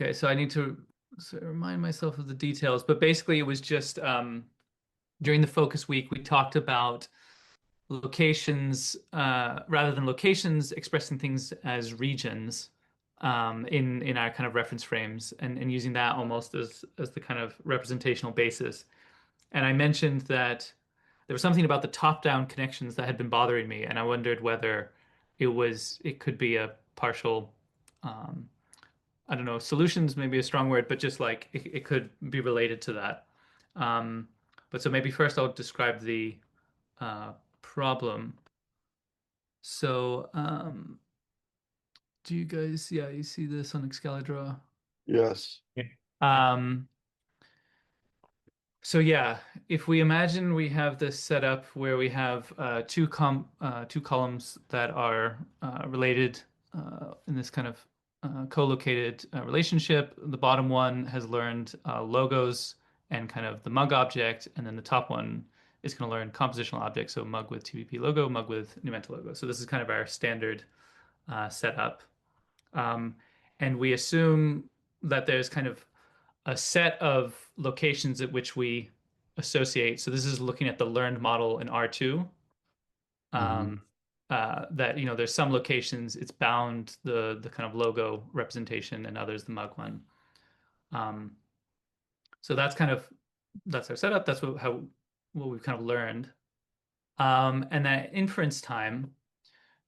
Okay, so I need to remind myself of the details, but basically it was just during the focus week we talked about locations rather than locations expressing things as regions in our kind of reference frames and using that almost as the kind of representational basis. And I mentioned that there was something about the top-down connections that had been bothering me, and I wondered whether it could be a partial um, I don't know, solutions may be a strong word, but just like it could be related to that. Um, but so maybe first I'll describe the uh, problem. So, do you guys, yeah, you see this on Excalibur? Yes. Yeah. Um, so yeah, if we imagine we have this setup where we have two columns that are related in this kind of co-located relationship. The bottom one has learned logos and kind of the mug object, and then the top one is going to learn compositional objects. So mug with TBP logo, mug with Numenta logo. So this is kind of our standard setup. Um, and we assume that there's kind of a set of locations at which we associate. So this is looking at the learned model in R2. Hmm. Um, that there's some locations it's bound the kind of logo representation and others the mug one. Um, so that's our setup. That's what we've kind of learned. And that inference time,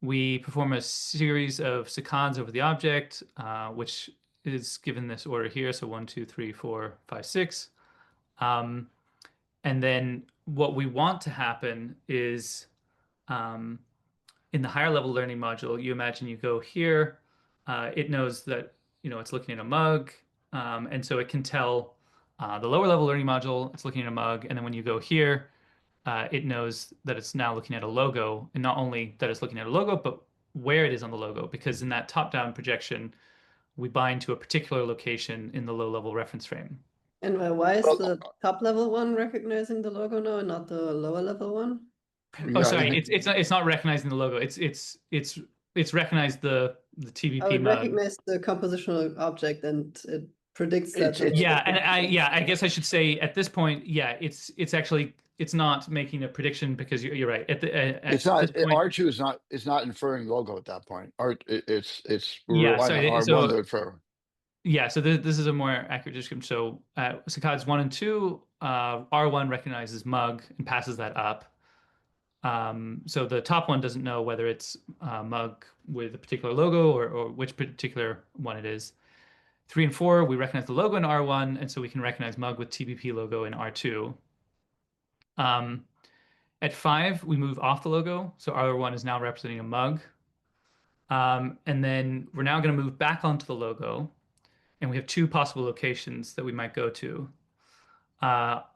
we perform a series of saccades over the object, which is given this order here. So one, two, three, four, five, six. Um, and then what we want to happen is um, in the higher level learning module, you imagine you go here, it knows that it's looking at a mug, and so it can tell the lower level learning module it's looking at a mug, and then when you go here, it knows that it's now looking at a logo, and not only that it's looking at a logo, but where it is on the logo, because in that top-down projection, we bind to a particular location in the low-level reference frame. And why is Well, the top level one recognizing the logo now and not the lower level one? Oh, yeah, sorry, it's not recognizing the logo. It's recognized the Oh, TBP it mug. recognized the compositional object and it predicts that the it's logo Yeah, is and there. I guess I should say at this point, yeah, it's actually it's not making a prediction because you're right. it's At this not point, R2 is not inferring logo at that point. It's yeah. relying on R1 So to infer. yeah. So this is a more accurate description. So saccades one and two, R1 recognizes mug and passes that up. So the top one doesn't know whether it's mug with a particular logo or which particular one it is. Three and four, we recognize the logo in R1, and so we can recognize mug with TBP logo in R2. Um, at five, we move off the logo, so R1 is now representing a mug. And then we're now going to move back onto the logo, and we have two possible locations that we might go to,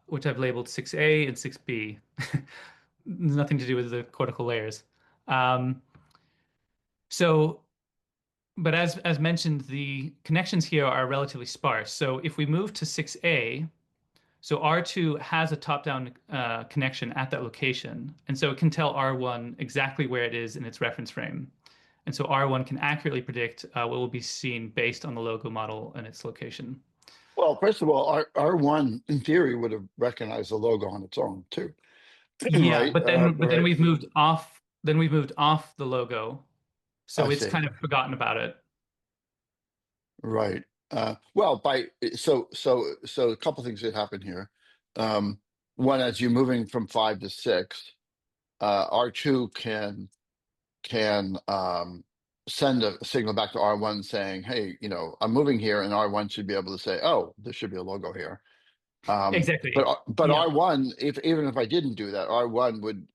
which I've labeled 6A and 6B. Nothing to do with the cortical layers. Um, so, but as mentioned, the connections here are relatively sparse. So if we move to 6A, so R2 has a top-down connection at that location, and so it can tell R1 exactly where it is in its reference frame. And so R1 can accurately predict what will be seen based on the logo model and its location. Well, first of all, R1 in theory would have recognized the logo on its own too, Yeah, right? but then Right. we've moved off. Then we've moved off the logo, I so it's see. kind of forgotten about it. Right. Well, so a couple things that happen here. Um, One, as you're moving from five to six, R2 can send a signal back to R1 saying, "Hey, I'm moving here," and R1 should be able to say, "Oh, there should be a logo here." Exactly. But Yeah. R1, if even if I didn't do that, R1 would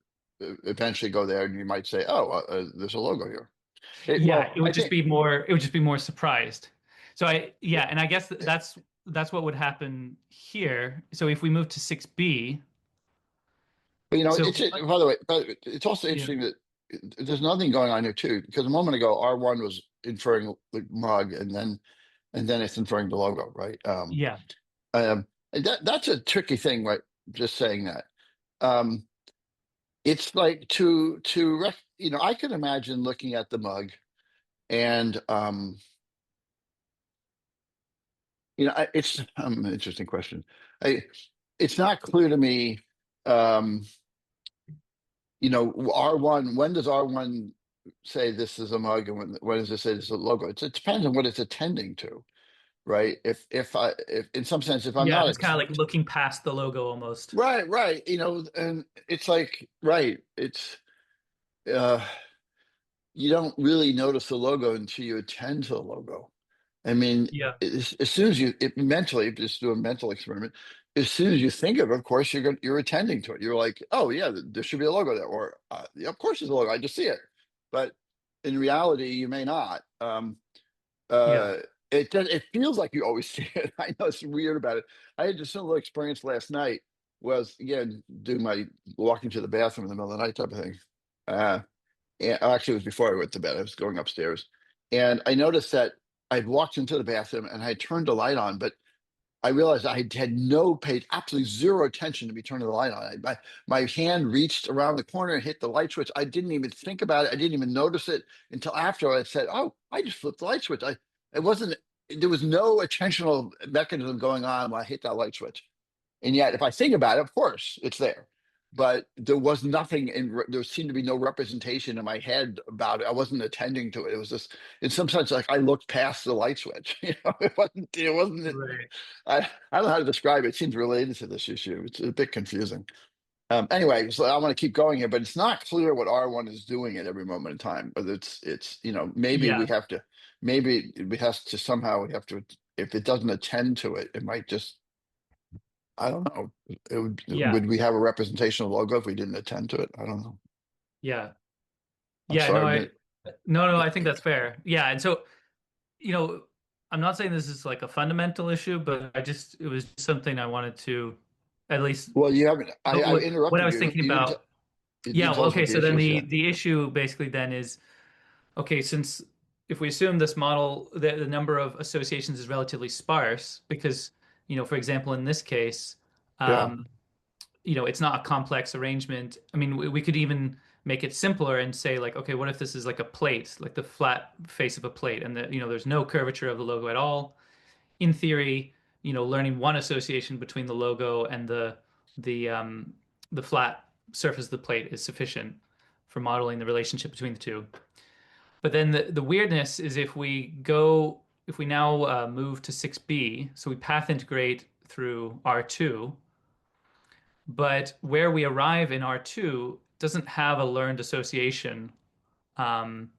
eventually go there, and you might say, "Oh, there's a logo here." Yeah, Well, I think. it would just be more surprised. So yeah, and I guess that's what would happen here. So if we move to 6B, But so by the way, but it's also yeah, interesting that there's nothing going on here too, because a moment ago R1 was inferring the mug, and then it's inferring the logo, right? yeah, And that's a tricky thing, right? Just saying that. Um, it's like I could imagine looking at the mug and it's an interesting question. I, it's not clear to me. Um, R1. When does R1 say this is a mug, and when does it say this is a logo? It depends on what it's attending to, right? If in some sense, if I'm Yeah, if not it's kind of like looking past the logo almost. right, and it's like right, it's uh, you don't really notice the logo until you attend to the logo. I mean, Yeah, as soon as mentally, just do a mental experiment. As soon as you think of course, you're attending to it. You're like, oh yeah, there should be a logo there, or yeah, of course there's a logo. I just see it, but in reality, you may not. yeah, Uh, it feels like you always see it. I know it's weird about it. I had just a little experience last night. Was again doing my walking to the bathroom in the middle of the night type of thing. Uh, and actually, it was before I went to bed. I was going upstairs, and I noticed that I'd walked into the bathroom and I turned the light on, but I realized I had paid absolutely zero attention to me turning the light on. My hand reached around the corner and hit the light switch. I didn't even think about it. I didn't even notice it until after I said, "Oh, I just flipped the light switch." It wasn't. There was no attentional mechanism going on when I hit that light switch. And yet, if I think about it, of course, it's there. But there was nothing there seemed to be no representation in my head about it. I wasn't attending to it. It was just, in some sense, like I looked past the light switch. It wasn't. right. I don't know how to describe it. It seems related to this issue. It's a bit confusing. Anyway, so I want to keep going here, but it's not clear what R1 is doing at every moment in time. But it's maybe Yeah, we have to somehow we have to, if it doesn't attend to it, it might just, I don't know. yeah, Would we have a representational logo if we didn't attend to it? I don't know. yeah, I'm yeah. No, sorry. no, I think that's fair. Yeah, and so you know, I'm not saying this is like a fundamental issue, but it was just something I wanted to at least Well, you haven't. I what I interrupted was you. thinking about. You Yeah, didn't well, tell us okay, what the so then issue is yet. the issue basically then is okay, since if we assume this model, the number of associations is relatively sparse, because, for example, in this case, Yeah. um, it's not a complex arrangement. I mean, we could even make it simpler and say like, okay, what if this is like a plate, like the flat face of a plate, and there's no curvature of the logo at all. In theory, learning one association between the logo and the um, the flat surface of the plate is sufficient for modeling the relationship between the two. But then the weirdness is if we now move to 6B, so we path integrate through R2, but where we arrive in R2 doesn't have a learned association um,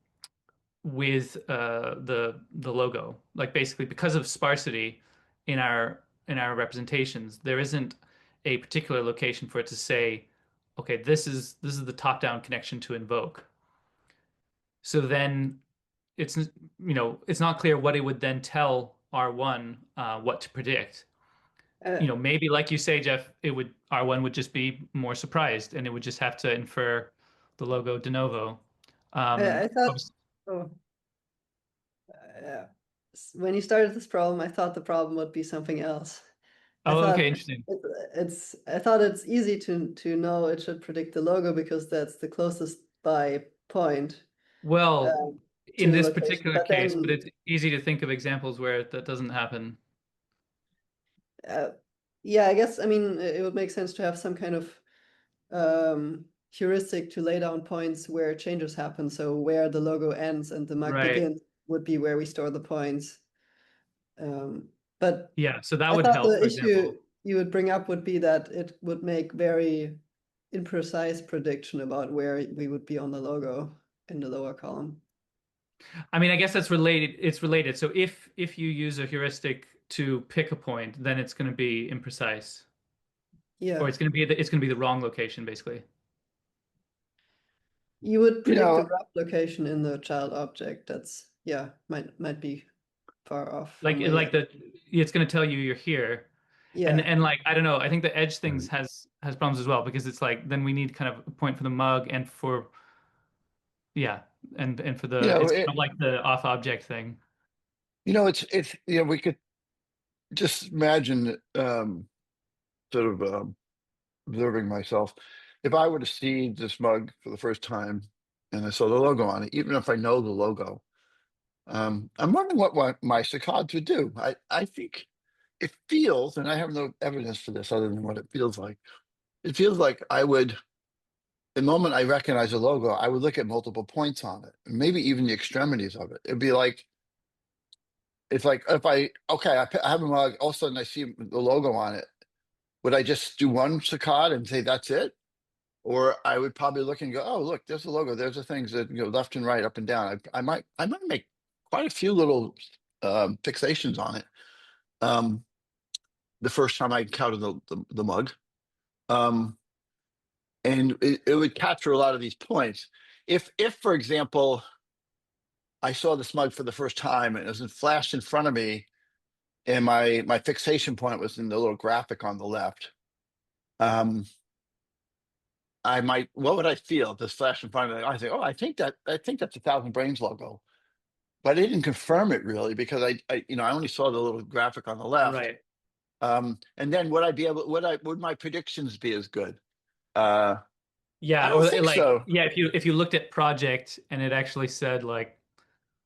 with the logo. Like basically because of sparsity in our representations, there isn't a particular location for it to say, okay, this is the top-down connection to invoke. So then it's not clear what it would then tell R1 what to predict. Uh, Maybe like you say, Jeff, it would R1 would just be more surprised and it would just have to infer the logo de novo. I thought, Obviously- oh, when you started this problem, I thought the problem would be something else. I oh, thought okay, interesting. I thought it's easy to know it should predict the logo because that's the closest by point Well, um, in to the this location. particular But case, but then, it's easy to think of examples where that doesn't happen. uh, yeah, I guess I mean it would make sense to have some kind of heuristic to lay down points where changes happen. So where the logo ends and the mug Right. begins would be where we store the points. But Yeah, so that I would thought help, the for issue example. you would bring up would be that it would make very imprecise prediction about where we would be on the logo in the lower column. I mean, I guess that's related. It's related. So if you use a heuristic to pick a point, then it's going to be imprecise, or Yeah, it's going to be the wrong location, basically. you would You predict the know, rough location in the child object. That's yeah, might be far off Like from where you. it's going to tell you you're here, and Yeah, like I don't know. I think the edge things has problems as well because it's like then we need kind of a point for the mug and for yeah, and for you the know, it's kind it, of like the off object thing. we could just imagine, sort of, observing myself. If I were to see this mug for the first time and I saw the logo on it, even if I know the logo, I'm wondering what my saccades would do. I think. it feels, and I have no evidence for this other than what it feels like. It feels like I would, the moment I recognize a logo, I would look at multiple points on it, maybe even the extremities of it. It'd be like, it's like if I have a mug, all of a sudden I see the logo on it. Would I just do one saccade and say that's it? Or I would probably look and go, oh, look, there's the logo. There's the things that go left and right, up and down. I might make quite a few little fixations on it. Um, the first time I encountered the mug. Um, and it would capture a lot of these points. If for example, I saw this mug for the first time and it was flashed in front of me, and my fixation point was in the little graphic on the left. What would I feel if this flash in front of me? I think, oh, I think that's a Thousand Brains logo, but I didn't confirm it really because I only saw the little graphic on the left. Right. And then would I be able, would my predictions be as good? I Yeah, don't or think like, so. yeah, if you looked at project and it actually said like,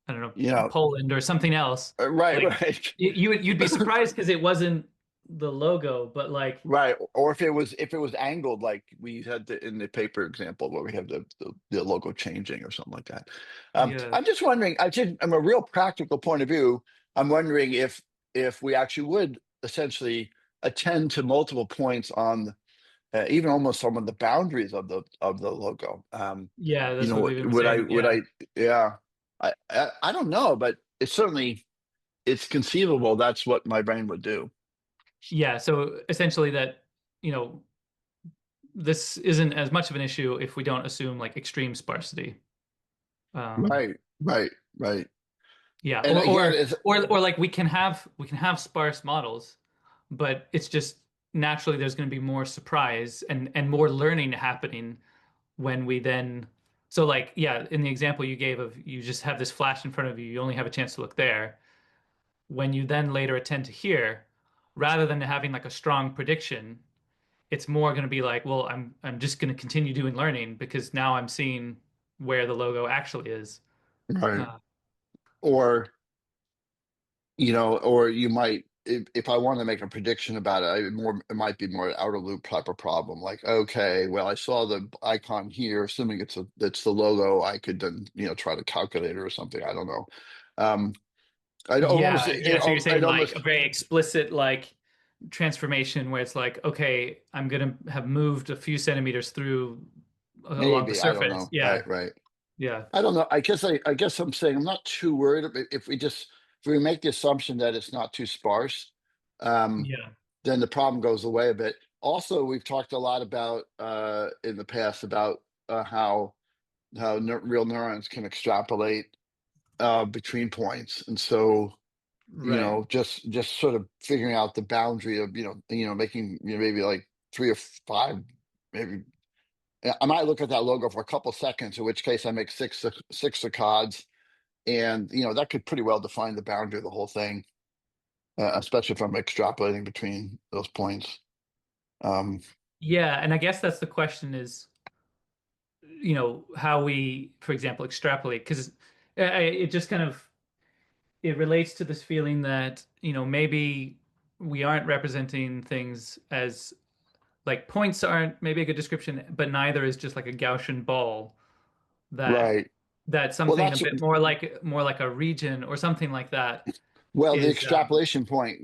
I don't know, You know, Poland or something else, right, like right. you'd be surprised because it wasn't the logo, but like, Right. Or if it was angled, like we had in the paper example where we have the logo changing or something like that. yeah, I'm just wondering, I'm a real practical point of view. I'm wondering if we actually would essentially attend to multiple points on even almost some of the boundaries of the logo. yeah, that's what we've been saying. Would Yeah, I, yeah, I don't know, but it's conceivable that's what my brain would do. yeah. So essentially, that you know, this isn't as much of an issue if we don't assume like extreme sparsity. Um, Right, right, right. yeah, And again, it's or like we can have sparse models, but it's just naturally there's going to be more surprise and more learning happening when we then so like yeah, in the example you gave of you just have this flash in front of you, you only have a chance to look there. When you then later attend to here, rather than having like a strong prediction, it's more going to be like, well, I'm just going to continue doing learning because now I'm seeing where the logo actually is. right. Uh, Or, or you might, if I want to make a prediction about it, it might be more out of loop type of problem. Like, okay, well, I saw the icon here, assuming it's the logo, I could then, try to calculate it or something. I don't know. Um, yeah, yeah. So you're saying I'd like a almost, very explicit like transformation where it's like, okay, I'm gonna have moved a few centimeters through along the maybe, I don't surface. know. Yeah, Right, right. yeah, I don't know. I guess I'm saying I'm not too worried if we make the assumption that it's not too sparse, um, yeah. then the problem goes away a bit. Also, we've talked a lot about in the past about how real neurons can extrapolate between points, and so Right. just sort of figuring out the boundary of making maybe like three or five, maybe I might look at that logo for a couple seconds, in which case I make six saccades, and that could pretty well define the boundary of the whole thing, especially if I'm extrapolating between those points. Um, Yeah, and I guess that's the question is, how we, for example, extrapolate because it just kind of it relates to this feeling that, maybe we aren't representing things as like points aren't maybe a good description, but neither is just like a Gaussian ball that right. that Well, something a that's bit more like a region or something like that well, the is extrapolation point.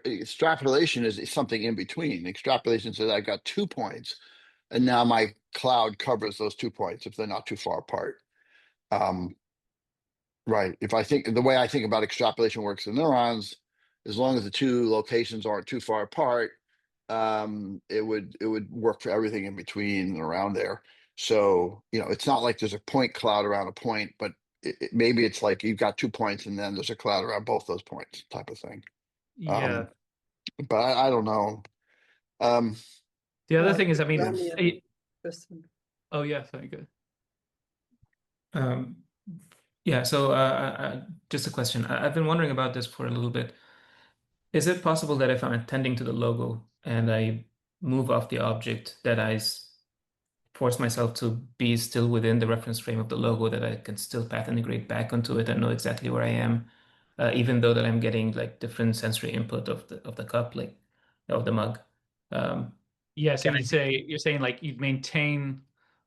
Extrapolation is something in between. Extrapolation says I've got 2 points, and now my cloud covers those 2 points if they're not too far apart. Um, Right. If I think the way I think about extrapolation works in neurons, as long as the two locations aren't too far apart, it would work for everything in between and around there. So, it's not like there's a point cloud around a point, but maybe it's like you've got 2 points and then there's a cloud around both those points type of thing. yeah. Um, but I don't know. Um, The other Yeah, thing is, I mean, Germany and Kristen. oh yeah, sorry, good. Um, yeah, so just a question. I've been wondering about this for a little bit. Is it possible that if I'm attending to the logo and I move off the object, that force myself to be still within the reference frame of the logo, that I can still path integrate back onto it and know exactly where I am? even though that I'm getting like different sensory input of the cup, like of the mug. Um, Yeah, so can I? you're saying like you'd maintain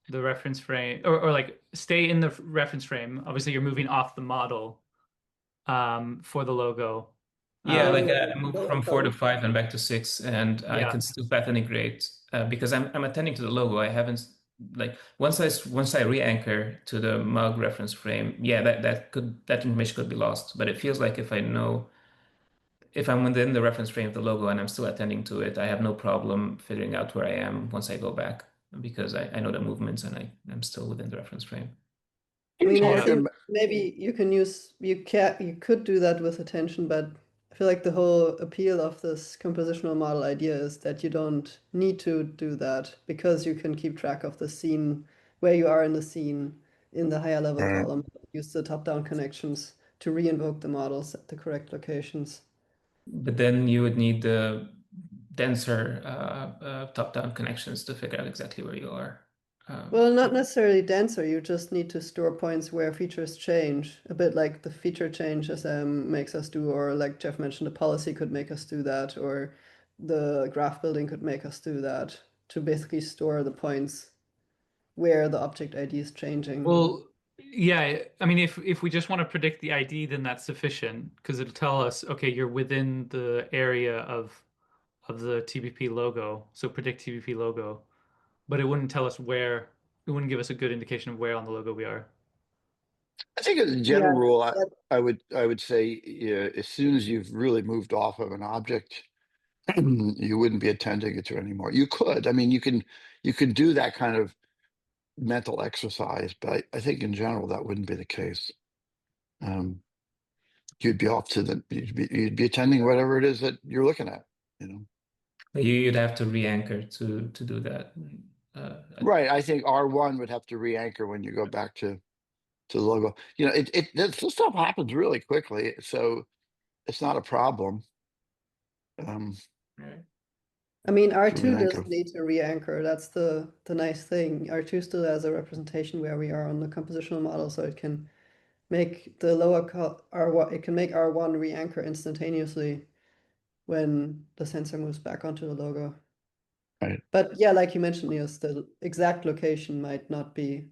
the reference frame or like stay in the reference frame. Obviously, you're moving off the model for the logo. Yeah, like No, I moved lower from 4 to column. 5 and back to 6, and I Yeah. can still path integrate because I'm attending to the logo. I haven't like once I re-anchor to the mug reference frame, yeah, that information could be lost. But it feels like if I know if I'm within the reference frame of the logo and I'm still attending to it, I have no problem figuring out where I am once I go back because I know the movements and I'm still within the reference frame. I It's mean, I hard Yeah. to. think maybe you could do that with attention, but I feel like the whole appeal of this compositional model idea is that you don't need to do that because you can keep track of the scene, where you are in the scene in the higher level Right. column. Use the top-down connections to re-invoke the models at the correct locations. But then you would need the denser top-down connections to figure out exactly where you are. Well, not necessarily denser, you just need to store points where features change, a bit like the feature change SM makes us do, or like Jeff mentioned, the policy could make us do that, or the graph building could make us do that, to basically store the points where the object ID is changing. Well, yeah, I mean, if we just want to predict the ID, then that's sufficient because it'll tell us, okay, you're within the area of the TBP logo, so predict TBP logo, but it wouldn't tell us where, it wouldn't give us a good indication of where on the logo we are. I think as a Yeah, general rule, that, I would say as soon as you've really moved off of an object, you wouldn't be attending it to anymore. You could, I mean, you can do that kind of mental exercise, but I think in general that wouldn't be the case. Um, you'd be off to you'd be attending whatever it is that you're looking at, you know. You'd have to re-anchor to do that. Uh, Right. I think R1 would have to re-anchor when you go back to the logo. You know, this stuff happens really quickly, so it's not a problem. Um, right. I mean, to R2 re-anchor. doesn't need to re-anchor. That's the nice thing. R2 still has a representation where we are on the compositional model, so it can make the R1, it can make R1 re-anchor instantaneously when the sensor moves back onto the logo. Right. But yeah, like you mentioned, Niels, the exact location might not be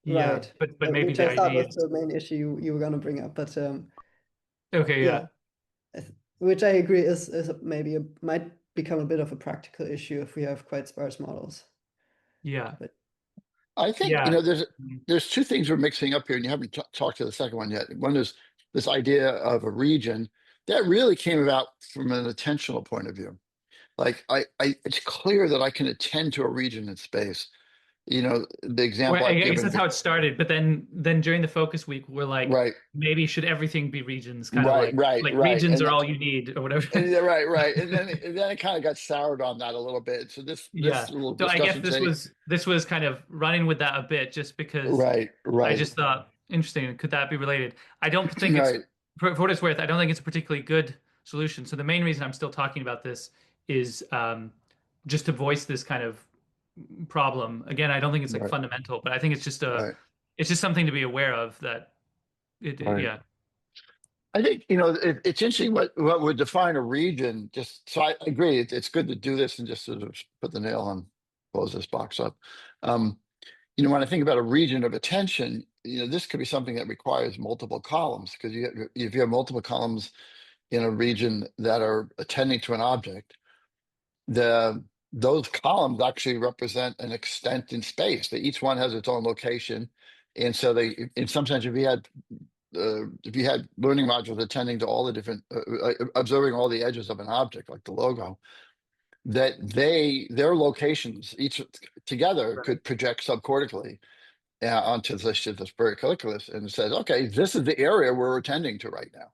Yeah, right, but maybe which the I thought ID was is the main issue you were going to bring up. But okay. yeah, Yeah, which I agree is maybe might become a bit of a practical issue if we have quite sparse models. yeah, But I think, you yeah. know, Mhm. there's two things we're mixing up here, and you haven't talked to the second one yet. One is this idea of a region that really came about from an attentional point of view. Like it's clear that I can attend to a region in space. You know, the Well, example I I've guess given, that's how it started. But then during the focus week, we're like, right, maybe should everything be regions? Kind of right, right, like right, regions are all you need or whatever. and yeah, right, right, and then it kind of got soured on that a little bit. So this Yeah. little So I guess discussion today, this was kind of running with that a bit just because right, I right, just thought interesting. Could that be related? I don't think it's right, for what it's worth. I don't think it's a particularly good solution. So the main reason I'm still talking about this is just to voice this kind of problem. Again, I don't think it's like right, fundamental, but I think right, it's just something to be aware of that right. yeah. I think, you know, it's interesting what would define a region. Just so I agree, it's good to do this and just sort of put the nail on, close this box up. Um, you know, when I think about a region of attention, you know, this could be something that requires multiple columns because if you have multiple columns in a region that are attending to an object, those columns actually represent an extent in space. That each one has its own location, and so in some sense, if you had learning modules attending to all the different, observing all the edges of an object, like the logo, that their locations each together Right. could project subcortically onto the pericolliculus, and it says, okay, this is the area we're attending to right now.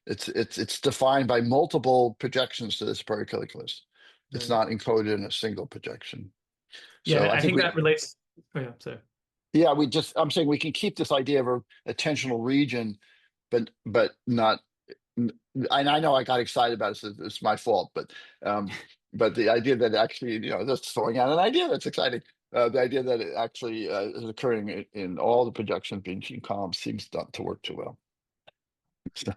It's defined by multiple projections to this pericolliculus. It's Right. not encoded in a single projection. So Yeah, I I think think that relates. Oh yeah, sorry. yeah, I'm saying we can keep this idea of a attentional region, but not. And I know I got excited about it, so it's my fault, but the idea that actually, you know, that's throwing out an idea that's exciting. The idea that it actually is occurring in all the projections being in columns seems not to work too well. So,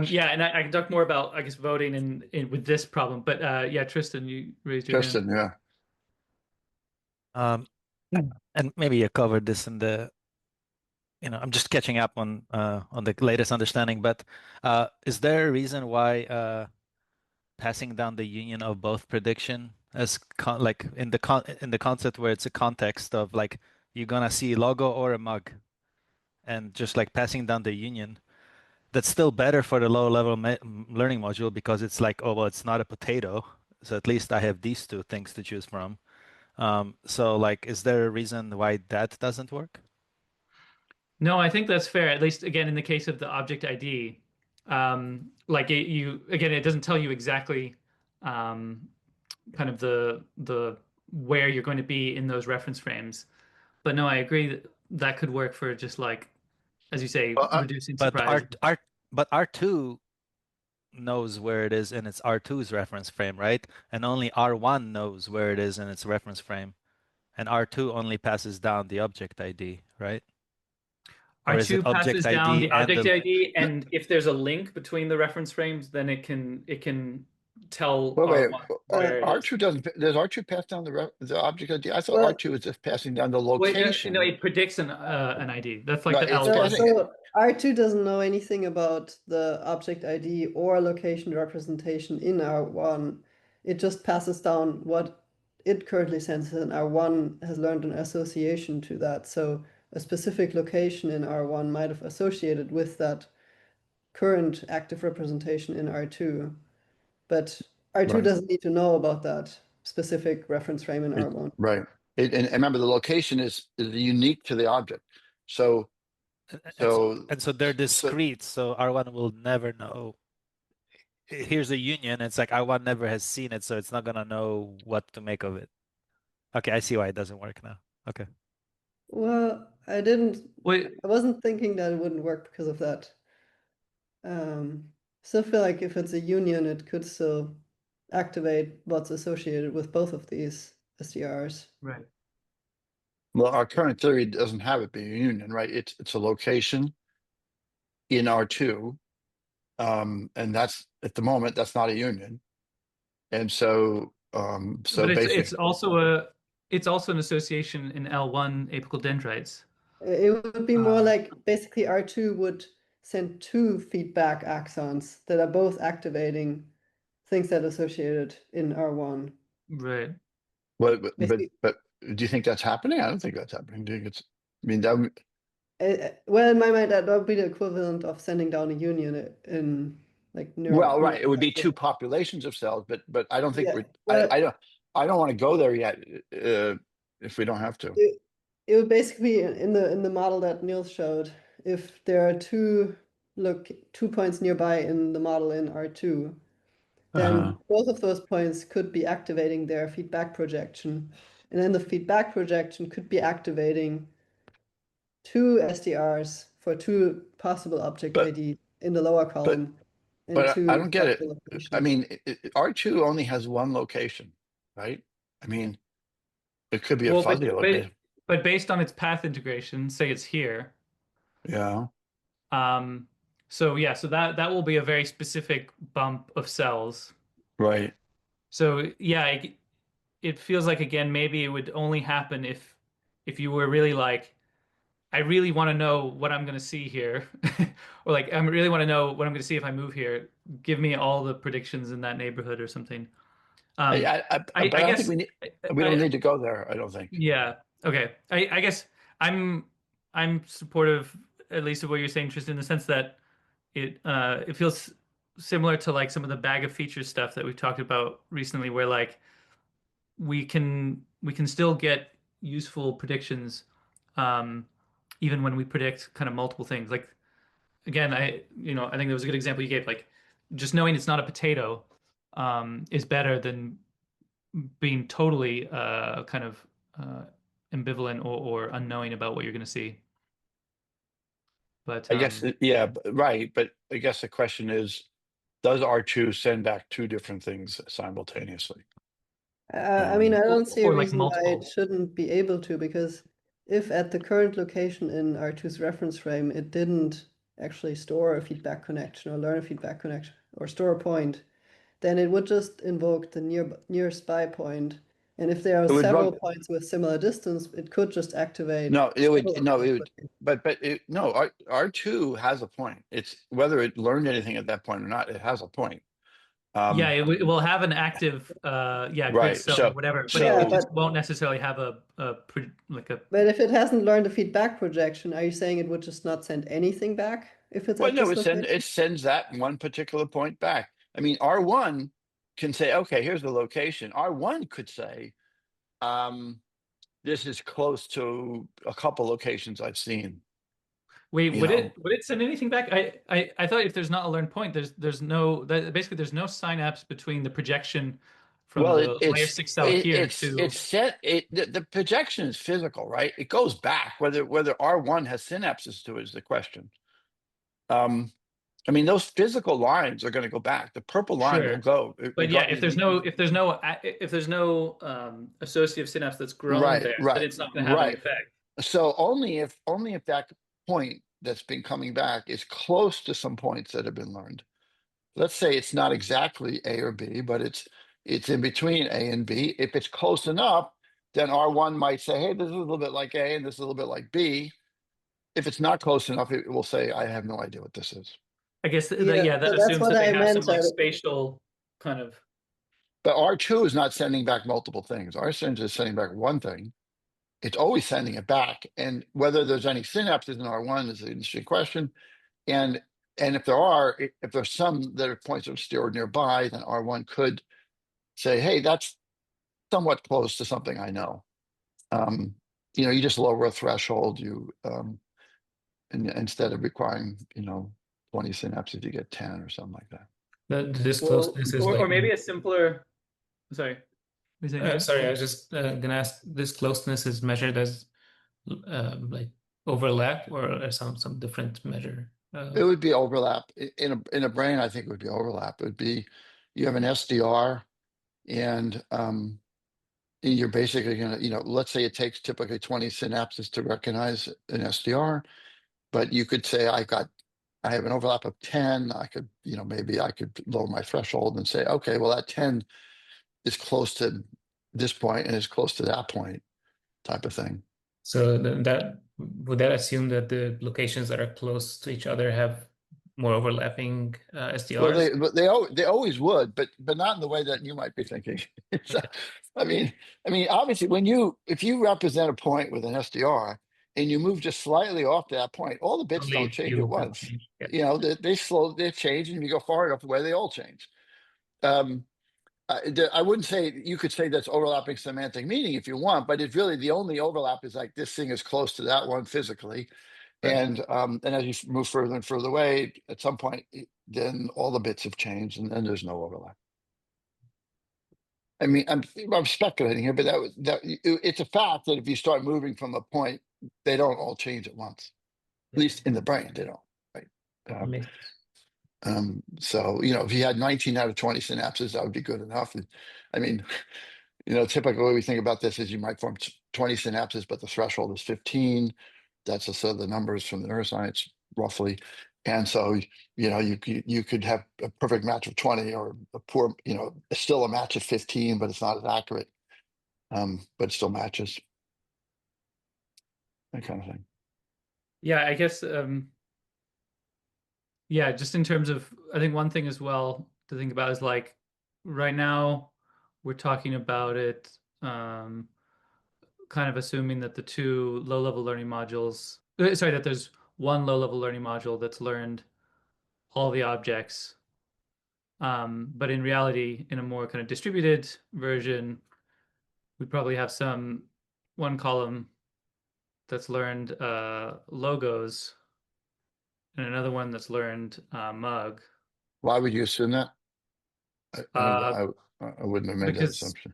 Yeah, and I can talk more about, I guess, voting in with this problem. But yeah, Tristan, you raised your hand. Justin, yeah. Um, and maybe you covered this in the, I'm just catching up on the latest understanding, but is there a reason why passing down the union of both prediction as like in the concept where it's a context of like you're gonna see logo or a mug, and just like passing down the union, that's still better for the low level learning module because it's like, oh well, it's not a potato, so at least I have these two things to choose from. So like, is there a reason why that doesn't work? No, I think that's fair. At least again, in the case of the object ID, like it doesn't tell you exactly um, kind of the where you're going to be in those reference frames. But no, I agree that that could work for just like, as you say, Well, reducing But surprise. R2 knows where it is in its R2's reference frame, right? And only R1 knows where it is in its reference frame. And R2 only passes down the object ID, right? Or is it R2 object passes down ID the and object the ID, and if there's a link between the reference frames, then it can tell wait. R1 Uh, where it is. R2 doesn't. Does R2 pass down the object ID? I thought well, R2 is just passing down the Wait, no, location. it predicts an ID. That's No, like the it's no, L1. passing. so R2 doesn't know anything about the object ID or location representation in R1. It just passes down what it currently senses, and R1 has learned an association to that. So a specific location in R1 might have associated with that current active representation in R2. But R2 Right. doesn't need to know about that specific reference frame in R1. Right. And remember, the location is unique to the object. So and so, so and so they're so discrete, so R1 will never know. Here's a union, it's like R1 never has seen it, so it's not gonna know what to make of it. Okay, I see why it doesn't work now. Okay. Well, Wait, I wasn't thinking that it wouldn't work because of that. Still feel like if it's a union, it could still activate what's associated with both of these SDRs. right. well, our current theory doesn't have it being a union, right? It's a location in R2. And that's at the moment that's not a union. And so But basic it's also an association in L1 apical dendrites. It would be more Um, like basically R2 would send two feedback axons that are both activating things that are associated in R1. right. Basically, but do you think that's happening? I don't think that's happening. Do you think it's I mean that would- well, in my mind, that would be the equivalent of sending down a union in like well, neural right. It would be two network. populations of cells, but I don't think Yeah, we're well, I don't want to go there yet if we don't have to. it would basically in the model that Niels showed, if there are two points nearby in the model in R2, Uh, then both of those points could be activating their feedback projection. And then the feedback projection could be activating two SDRs for two possible object but ID in the lower but column and but I two don't get it. possible I locations. mean, R2 only has one location, right? I mean, it could be a Well, fuzzy location. but based on its path integration, say it's here. Yeah, Um, so yeah, so that will be a very specific bump of cells. right. So yeah, it feels like again maybe it would only happen if you were really like I really want to know what I'm going to see here or like I really want to know what I'm going to see if I move here. Give me all the predictions in that neighborhood or something. Um, But I I don't think guess we don't I need to go there. I don't think. yeah. Okay. I guess I'm I'm supportive at least of what you're saying, Tristan, in the sense that it feels similar to like some of the bag of features stuff that we've talked about recently, where like we can still get useful predictions um, even when we predict kind of multiple things. Like again, I think there was a good example you gave, like just knowing it's not a potato is better than being totally kind of uh, ambivalent or unknowing about what you're going to see. But I guess yeah, right. But I guess the question is, does R2 send back two different things simultaneously? I mean, I don't see a or like reason why it multiple. shouldn't be able to, because if at the current location in R2's reference frame it didn't actually store a feedback connection or learn a feedback connection or store a point, then it would just invoke the nearest by point. And if there are It would several run. points with similar distance, it could just activate No, it would. several No, it points would. No. R2 has a point. It's whether it learned anything at that point or not. It has a point. Yeah, Um, it will have an active grid right. cell or whatever, but Yeah, it So but just won't necessarily have like a but if it hasn't learned the feedback projection, are you saying it would just not send anything back if it's well, at no, this it location? sends that one particular point back. I mean, R1 can say, okay, here's the location. R1 could say, this is close to a couple locations I've seen. Wait, You know, would it send anything back? I thought if there's not a learned point, there's no basically there's no synapse between the projection from well, the layer 6 cell here to it's set. The projection is physical, right? It goes back. Whether R1 has synapses to it is the question. I mean, those physical lines are going to go back. The purple line will sure. go. But yeah, if there's no associative synapse that's grown Right, there, then right, it's not going to have any right. effect. So only if that point that's been coming back is close to some points that have been learned. Let's say it's not exactly A or B, but it's in between A and B. If it's close enough, then R1 might say, hey, this is a little bit like A and this is a little bit like B. If it's not close enough, it will say, I have no idea what this is. I guess Yeah, yeah, that so that's assumes what that they I have some meant. like spatial kind of. But R2 is not sending back multiple things. R2 is sending back one thing. It's always sending it back. And whether there's any synapses in R1 is an interesting question. And if there are, if there's some that are points that are stored nearby, then R1 could say, hey, that's somewhat close to something I know. You just lower a threshold, and instead of requiring, 20 synapses, you get 10 or something like that. This Well, closeness is or like maybe a simpler. Sorry, were you saying, Niels? sorry, I was just gonna ask, this closeness is measured as like overlap or some different measure? It would be overlap in a brain. I think it would be overlap. It would be, you have an SDR, and you're basically going to, let's say it takes typically 20 synapses to recognize an SDR, but you could say I have an overlap of 10. I could, maybe I could lower my threshold and say, okay, well, that 10 is close to this point and is close to that point, type of thing. So that would that assume that the locations that are close to each other have more overlapping Well, SDRs? they always would, but not in the way that you might be thinking. I mean, obviously, if you represent a point with an SDR and you move just slightly off to that point, all the bits Only don't a change few at will once. change. Yeah. They change, and you go far enough where they all change. I wouldn't say, you could say that's overlapping semantic meaning if you want, but it's really the only overlap is like this thing is close to that one physically. Right. And as you move further and further away, at some point, then all the bits have changed, and then there's no overlap. I mean, I'm speculating here, but it's a fact that if you start moving from a point, they don't all change at once. At least in the brain, they don't. Right. Makes So if you had 19 out of 20 synapses, that would be good enough. And, I mean, typically way we think about this is you might form 20 synapses, but the threshold is 15. That's also the numbers from the neuroscience, roughly. And so, you could have a perfect match of 20 or a poor, still a match of 15, but it's not as accurate. But it still matches. That kind of thing. Yeah, I guess yeah, just in terms of, I think one thing as well to think about is like right now we're talking about it kind of assuming that the two low-level learning modules, sorry, that there's one low-level learning module that's learned all the objects. But in reality, in a more kind of distributed version, we'd probably have one column that's learned logos and another one that's learned mug. Why would you assume that? Uh, I wouldn't have made that because assumption.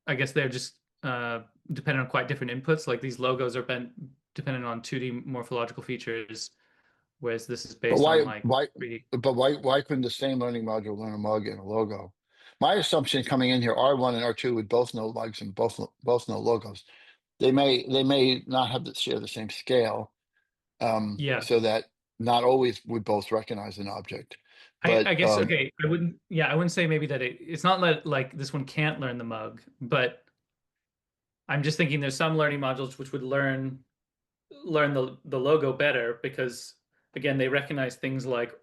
I guess they're just dependent on quite different inputs. Like these logos are dependent on 2D morphological features, whereas this is But based on like 3D. why couldn't the same learning module learn a mug and a logo? My assumption coming in here, R1 and R2 would both know mugs and both know logos. They may not have share the same scale. Yeah. So that not always would both recognize an object. I But guess okay, I wouldn't say maybe that it's not like this one can't learn the mug, but I'm just thinking there's some learning modules which would learn the logo better because again they recognize things like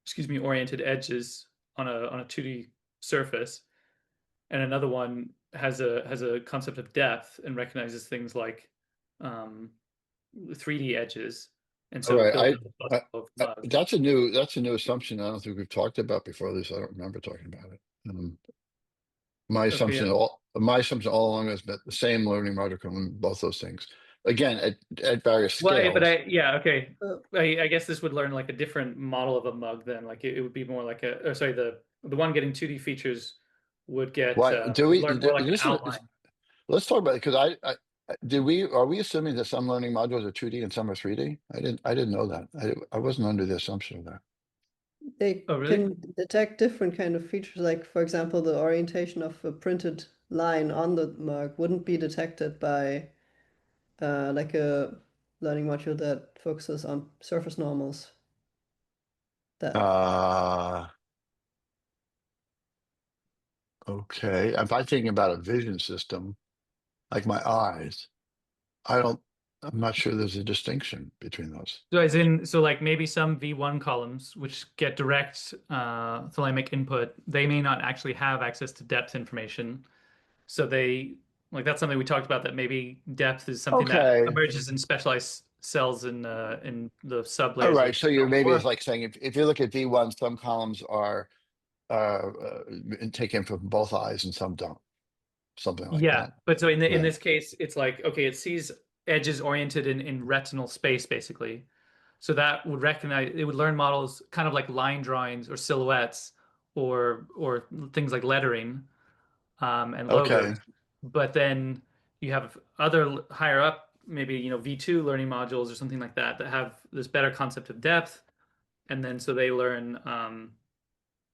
excuse me oriented edges on a 2D surface, and another one has a concept of depth and recognizes things like um, 3D edges, and all so right, builds up I, of I mug. that's a new assumption. I don't think we've talked about before. At least I don't remember talking about it. Okay, yeah. My assumption all along has been the same learning module can both those things. Again, at various Well, scales. yeah, okay. Uh, I guess this would learn like a different model of a mug then. Like it would be more like sorry, the one getting 2D features would get Why do would we? learn more like an This is outline. let's talk about it because did we are we assuming that some learning modules are 2D and some are 3D? I didn't know that. I wasn't under the assumption of that. They Oh, really? can detect different kind of features, like for example, the orientation of a printed line on the mug wouldn't be detected by like a learning module that focuses on surface normals. That Uh okay. If I'm thinking about a vision system, like my eyes, I don't I'm not sure there's a distinction between those. So as in, so like maybe some V1 columns which get direct thalamic input, they may not actually have access to depth information. So they like that's something we talked about that maybe depth is something that Okay. emerges in specialized cells in the sub All layers right. of So you're cell maybe it's core. like saying if you look at V1, some columns are taken from both eyes and some don't. Something like Yeah, that. but so in Yeah. this case, it's like okay, it sees edges oriented in retinal space basically. So that would recognize it would learn models kind of like line drawings or silhouettes or things like lettering and Okay. logos. But then you have other higher up, maybe V2 learning modules or something like that that have this better concept of depth, and then so they learn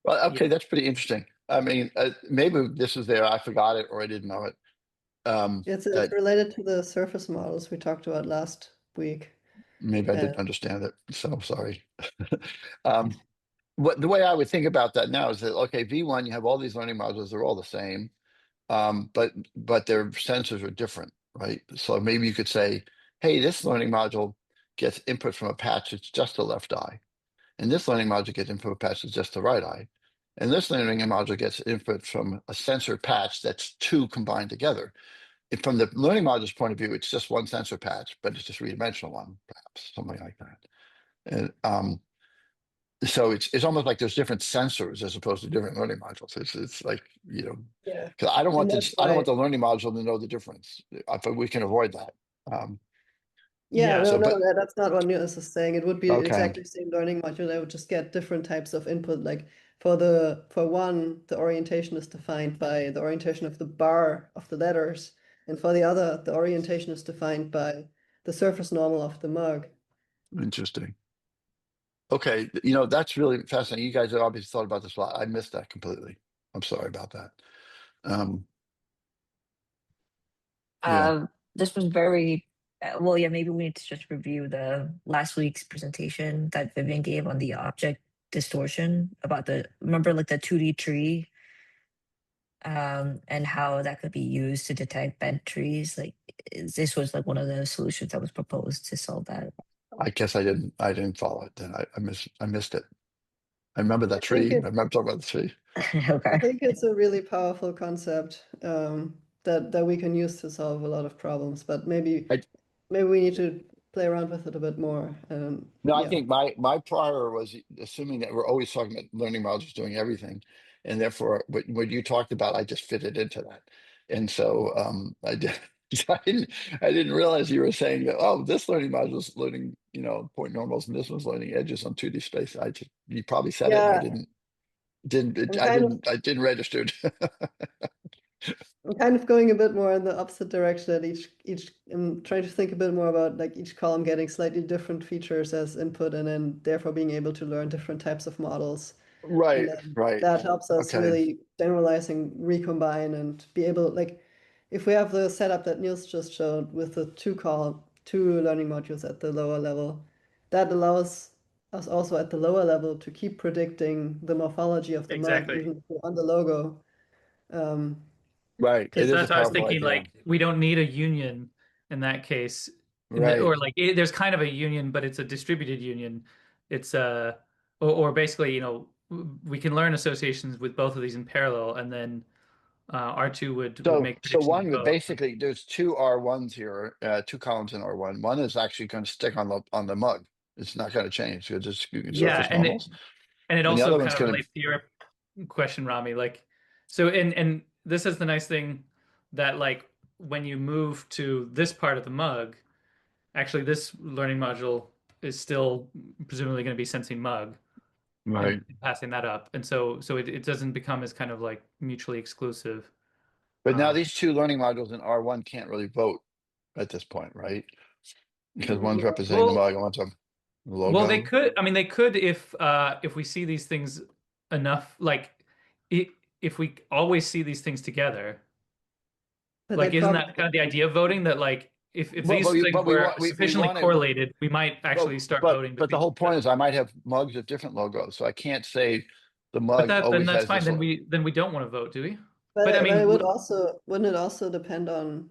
Well, yeah okay, that's pretty interesting. I mean, maybe this is there. I forgot it or I didn't know it. it's That related to the surface models we talked about last week. maybe I And didn't understand it. So I'm sorry. um, what the way I would think about that now is that okay, V1, you have all these learning modules, they're all the same, but their sensors are different, right? So maybe you could say, hey, this learning module gets input from a patch, it's just the left eye. And this learning module gets input patch that's just the right eye. And this learning module gets input from a sensor patch that's two combined together. If from the learning module's point of view, it's just one sensor patch, but it's just a three-dimensional one, perhaps something like that. And so it's almost like there's different sensors as opposed to different learning modules. It's like yeah, because I don't and want that's this. I don't why. want the learning module to know the difference. If we can avoid that. Um, Yeah, yeah no, so, no, but that's not what Niels is saying. It would be okay, exactly the same learning module. I would just get different types of input. Like for one, the orientation is defined by the orientation of the bar of the letters, and for the other, the orientation is defined by the surface normal of the mug. interesting. Okay, that's really fascinating. You guys have obviously thought about this a lot. I missed that completely. I'm sorry about that. Um, yeah, This was very well. Yeah, maybe we need to just review the last week's presentation that Vivian gave on the object distortion about the remember like the 2D tree and how that could be used to detect bent trees. Like this was like one of the solutions that was proposed to solve that. I guess I didn't follow it. Then I missed it. I remember I that think tree. I it, remember talking about the tree. I Okay. think it's a really powerful concept that we can use to solve a lot of problems. But I maybe we need to play around with it a bit more. No, I Yeah. think my prior was assuming that we're always talking about learning modules doing everything, and therefore what you talked about, I just fitted into that, and so I did. I didn't realize you were saying that. Oh, this learning module is learning, point normals, and this one's learning edges on 2D space. You probably said it, and I Yeah, didn't I'm kind of I didn't register it. I'm kind of going a bit more in the opposite direction at each I'm trying to think a bit more about like each column getting slightly different features as input and then therefore being able to learn different types of models. And Right, then right. that helps us Okay, really generalize and recombine and be able like if we have the setup that Niels just showed with the two learning modules at the lower level, that allows us also at the lower level to keep predicting the morphology of the mug, Exactly. even if we're on the logo. Um, Right. It Because is a that's what I was powerful thinking, idea. like we don't need a union in that case. Right. Or like there's kind of a union, but it's a distributed union. It's or basically, we can learn associations with both of these in parallel, and then R2 would So, make so predictions one of would both. basically, there's two R1s here, two columns in R1. One is actually going to stick on the mug. It's not going to change. It's just you can Yeah, surface normals. and it And the also other kind one's of going to, relates to your question, Rami. Like, so and this is the nice thing that like when you move to this part of the mug, actually this learning module is still presumably going to be sensing mug and right. passing that up, and so it doesn't become as kind of like mutually exclusive. But now Um, these two learning modules in R1 can't really vote at this point, right? Because one's yeah, representing the well, mug and one's a well, they logo. could. I mean, they could if we see these things enough, like I if we always see these things together. but they Like, isn't probably that kind of the idea of voting? That like, if But these things we were want we sufficiently want to. correlated, we might actually start voting But the between whole each point other. is I might have mugs with different logos, so I can't say the But mug then always that's has fine. this. Then we don't want to vote, do we? but But I but mean, it would also wouldn't it also depend on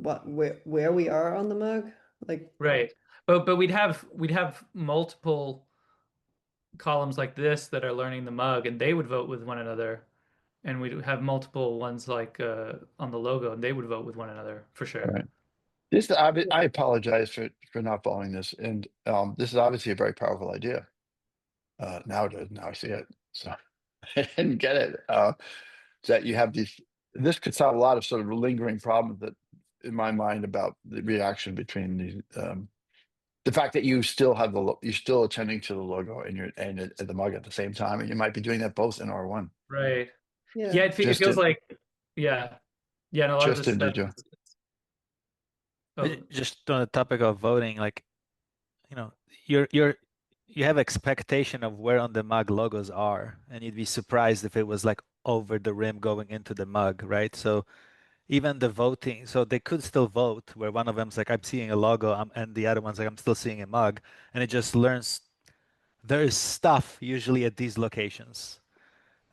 what where we are on the mug? Like right. But we'd have multiple columns like this that are learning the mug, and they would vote with one another, and we'd have multiple ones like on the logo, and they would vote with one another for All sure. right. I apologize for not following this, and this is obviously a very powerful idea. Now it is. Now I see it. So I didn't get it. That you have these. This could solve a lot of sort of lingering problems that, in my mind, about the reaction between the fact that you still have you're still attending to the logo and the mug at the same time, and you might be doing that both in R1. Right. yeah. Yeah, it Just feels in like yeah, yeah. And a lot of just this in stuff. Ninja. Oh, Just on the topic of voting, like, you know, you're you have expectation of where on the mug logos are, and you'd be surprised if it was like over the rim going into the mug, right? So even the voting, so they could still vote where one of them's like, I'm seeing a logo, and the other one's like, I'm still seeing a mug, and it just learns there is stuff usually at these locations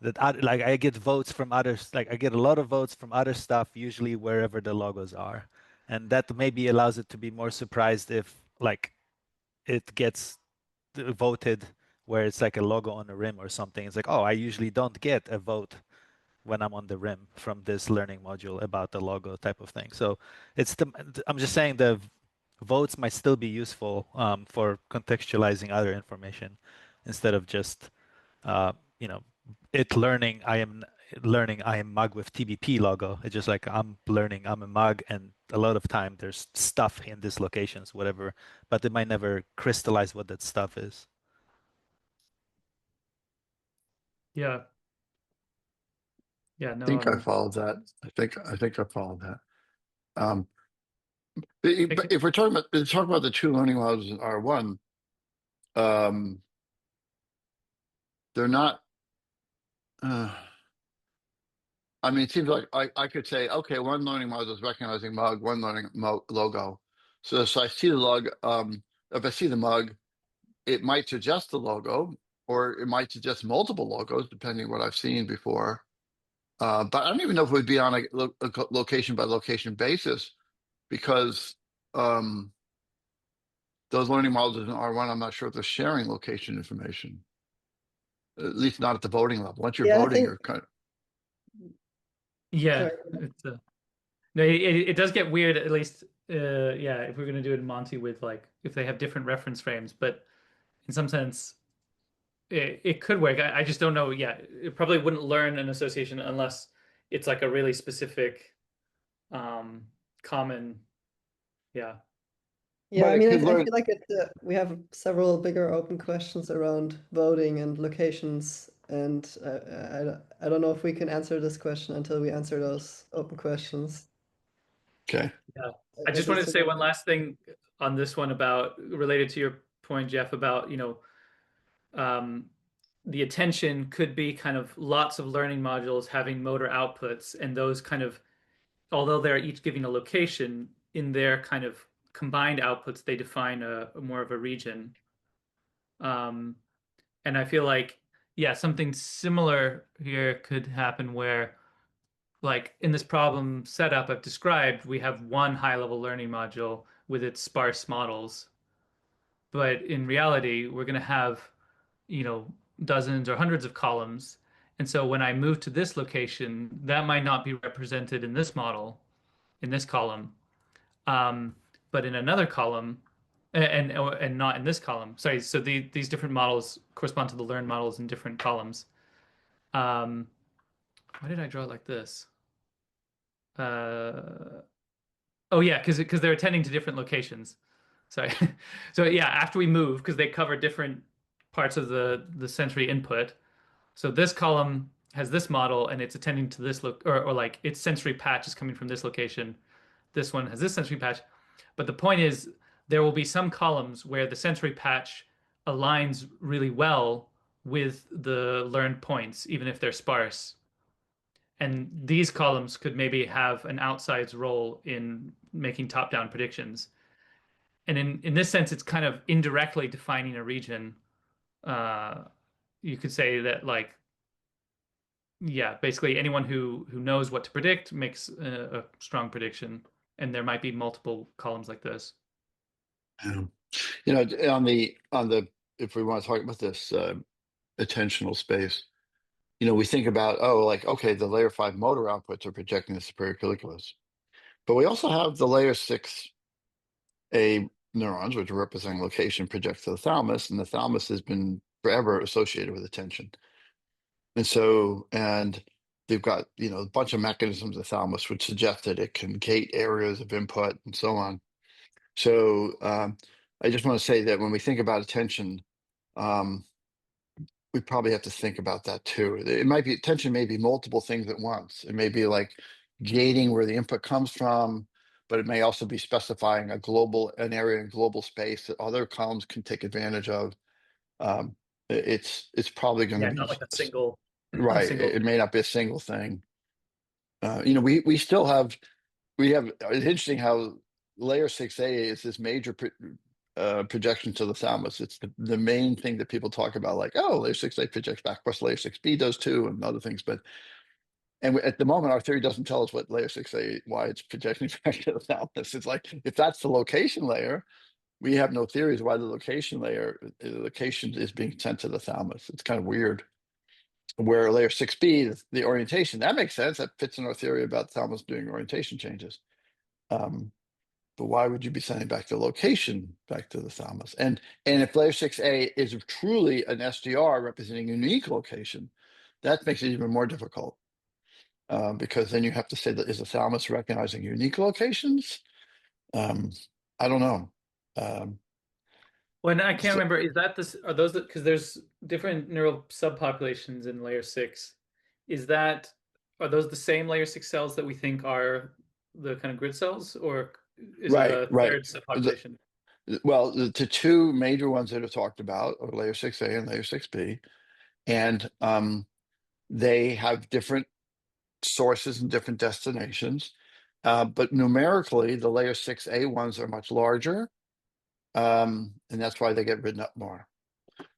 that like I get votes from others, like I get a lot of votes from other stuff, usually wherever the logos are, and that maybe allows it to be more surprised if like it gets voted where it's like a logo on the rim or something. It's like, oh, I usually don't get a vote when I'm on the rim from this learning module about the logo type of thing. So I'm just saying the votes might still be useful for contextualizing other information instead of just, uh, you know, it learning I am mug with TBP logo. It's just like I'm learning I'm a mug, and a lot of time there's stuff in these locations, whatever, but it might never crystallize what that stuff is. yeah, yeah. I No, think I followed that. I think I followed that. Um, I but can, if we're talking about the two learning models in R1, um, they're not. Uh, I mean, it seems like I could say, okay, one learning model is recognizing mug, one learning logo. So I see the log. If I see the mug, it might suggest the logo, or it might suggest multiple logos, depending what I've seen before. But I don't even know if it would be on a location by location basis because um, those learning models in R1, I'm not sure if they're sharing location information, at least not at the voting level. Once you're Yeah, I voting, think you're kind of yeah. sorry. It's no, it does get weird. At least, yeah. If we're gonna do it in Monty with like if they have different reference frames, but in some sense, it could work. I just don't know. Yeah, it probably wouldn't learn an association unless it's like a really specific, um, common. Yeah. Yeah, but I it mean, could I learn. feel like we have several bigger open questions around voting and locations, and I don't know if we can answer this question until we answer those open questions. Okay. Yeah. I I just wanted to guess say one last thing on this one about related to your point, Jeff, about, um, the attention could be kind of lots of learning modules having motor outputs, and those kind of, although they're each giving a location, in their kind of combined outputs, they define a more of a region. And I feel like, yeah, something similar here could happen where, like in this problem setup I've described, we have one high-level learning module with its sparse models. But in reality, we're going to have, you know, dozens or hundreds of columns. And so when I move to this location, that might not be represented in this model, in this column, um, but in another column, and not in this column. Sorry, so these different models correspond to the learned models in different columns. Um, why did I draw it like this? Uh, oh yeah, because they're attending to different locations. Sorry. So yeah, after we move, because they cover different parts of the sensory input. So this column has this model and it's attending to this look or like its sensory patch is coming from this location. This one has this sensory patch. But the point is there will be some columns where the sensory patch aligns really well with the learned points, even if they're sparse. And these columns could maybe have an outsized role in making top-down predictions. And in this sense, it's kind of indirectly defining a region. Uh, you could say that like, yeah, basically anyone who knows what to predict makes a strong prediction, and there might be multiple columns like this. You know, on the if we want to talk about this attentional space, you know, we think about, oh, like, okay, the layer 5 motor outputs are projecting the superior colliculus, but we also have the layer 6A neurons, which are representing location, project to the thalamus, and the thalamus has been forever associated with attention. And so, and they've got, you know, a bunch of mechanisms of the thalamus which suggest that it can gate areas of input and so on. So I just want to say that when we think about attention, um, we probably have to think about that too. It might be attention, may be multiple things at once. It may be like gating where the input comes from, but it may also be specifying an area in global space that other columns can take advantage of. It's probably going to Yeah, be not like a right. single. It may not be a single thing. You know, we still have it's interesting how layer 6A is this major projection to the thalamus. It's the main thing that people talk about, like, oh, layer 6A projects back. Of course, layer 6B does too, and other things. But at the moment, our theory doesn't tell us what layer 6A, why it's projecting back to the thalamus. It's like, if that's the location layer, we have no theories why the location is being sent to the thalamus. It's kind of weird. Where layer 6B, the orientation, that makes sense. That fits in our theory about thalamus doing orientation changes. But why would you be sending back the location back to the thalamus? And if layer 6A is truly an SDR representing a unique location, that makes it even more difficult. Because then you have to say that is the thalamus recognizing unique locations? I don't know. When I can't So, remember, is that this? Are those because there's different neural subpopulations in layer 6? Is that are those the same layer 6 cells that we think are the kind of grid cells, or is it right, a right. third subpopulation? Well, the two major ones that are talked about are layer 6A and layer 6B, and they have different sources and different destinations. But numerically, the layer 6A ones are much larger, and that's why they get written up more.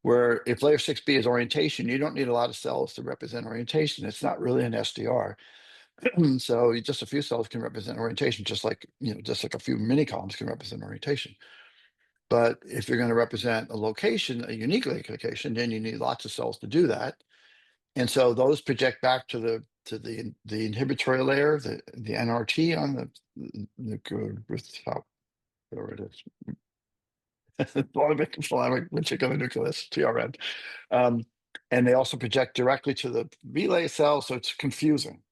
Where if layer 6B is orientation, you don't need a lot of cells to represent orientation. It's not really an SDR. So just a few cells can represent orientation, just like, you know, just like a few mini columns can represent orientation. But if you're going to represent a location, a unique location, then you need lots of cells to do that. And so those project back to the inhibitory layer, the NRT on the whatever it is, thalamic ventricular nucleus, TRN. And they also project directly to the relay cell, so it's confusing.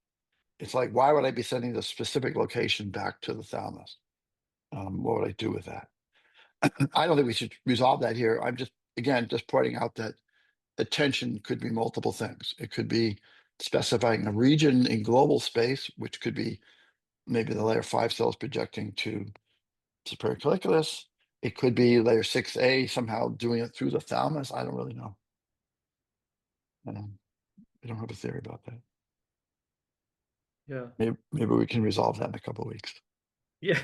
It's like, why would I be sending the specific location back to the thalamus? What would I do with that? I don't think we should resolve that here. I'm just, again, just pointing out that attention could be multiple things. It could be specifying a region in global space, which could be maybe the layer 5 cells projecting to superior colliculus. It could be layer 6A somehow doing it through the thalamus. I don't really know. I don't have a theory about that. Yeah. Maybe we can resolve that in a couple of weeks. Yeah.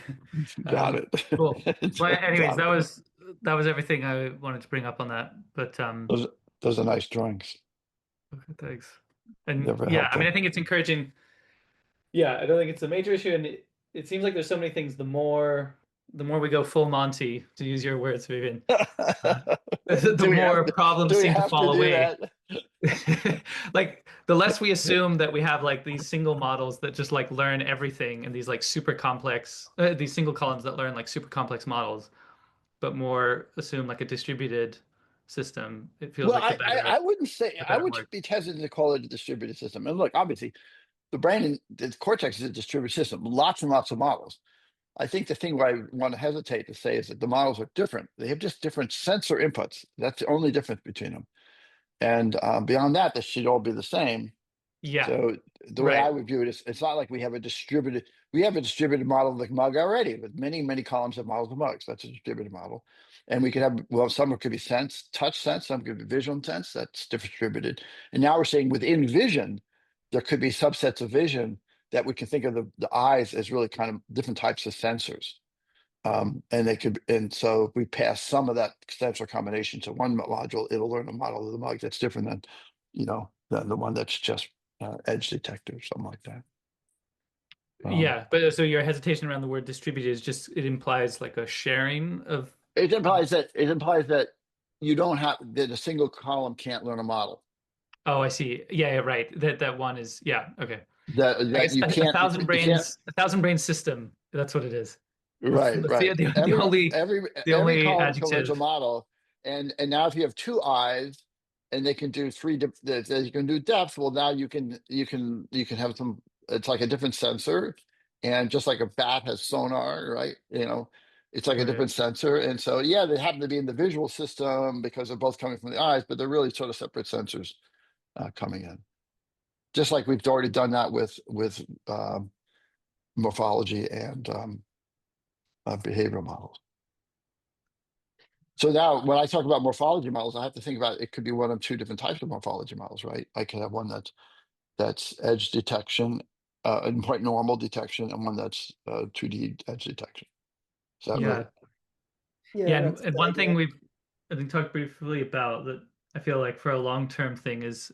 Got it. Cool. Well, anyways, Got that it. was that was everything I wanted to bring up on that. But Those are nice drawings. okay, thanks. And They're very yeah, I mean, I helpful. think it's encouraging. Yeah, I don't think it's a major issue, and it seems like there's so many things. The more we go full Monty, to use your words, Vivian, the Do we have more to, problems do we seem to have to fall do away. that? Like the less we assume that we have like these single models that just like learn everything and these like super complex these single columns that learn like super complex models, but more assume like a distributed system. It feels Well, like I wouldn't say, the I better it would works. be hesitant to call it a distributed system. And look, obviously, the brain and the cortex is a distributed system, lots and lots of models. I think the thing where I want to hesitate to say is that the models are different. They have just different sensor inputs. That's the only difference between them. And beyond that, they should all be the same. Yeah, So the way I right. would view it is, it's not like we have a distributed model like mug already with many, many columns of models of mugs. That's a distributed model. And we could have, well, some could be touch sense, some could be visual sense, that's distributed. And now we're saying within vision, there could be subsets of vision that we can think of the eyes as really kind of different types of sensors. And they could, and so if we pass some of that sensor combination to one module, it'll learn a model of the mug that's different than, than the one that's just edge detector, something like that. Yeah, but so your hesitation around the word distributed is just it implies like a sharing of. It implies that you don't have that a single column can't learn a model. Oh, I see. Yeah, yeah, right. That one is yeah. Okay. That I that guess you can't you can't a thousand brain system. That's what it is. right, That's right. the Every only every the every only column can learn a adjective. model, and now if you have two eyes and they can do you can do depth. Well, now you can have some. It's like a different sensor, and just like a bat has sonar, right? It's like a Right. different sensor, and so yeah, they happen to be in the visual system because they're both coming from the eyes, but they're really sort of separate sensors coming in. Just like we've already done that with morphology and behavioral models. So now when I talk about morphology models, I have to think about it could be one of two different types of morphology models, right? I could have one that's edge detection, and point normal detection, and one that's 2D edge detection. Is that right? Yeah. Yeah, Yeah, that's and the one thing idea. we've I think talked briefly about that I feel like for a long-term thing is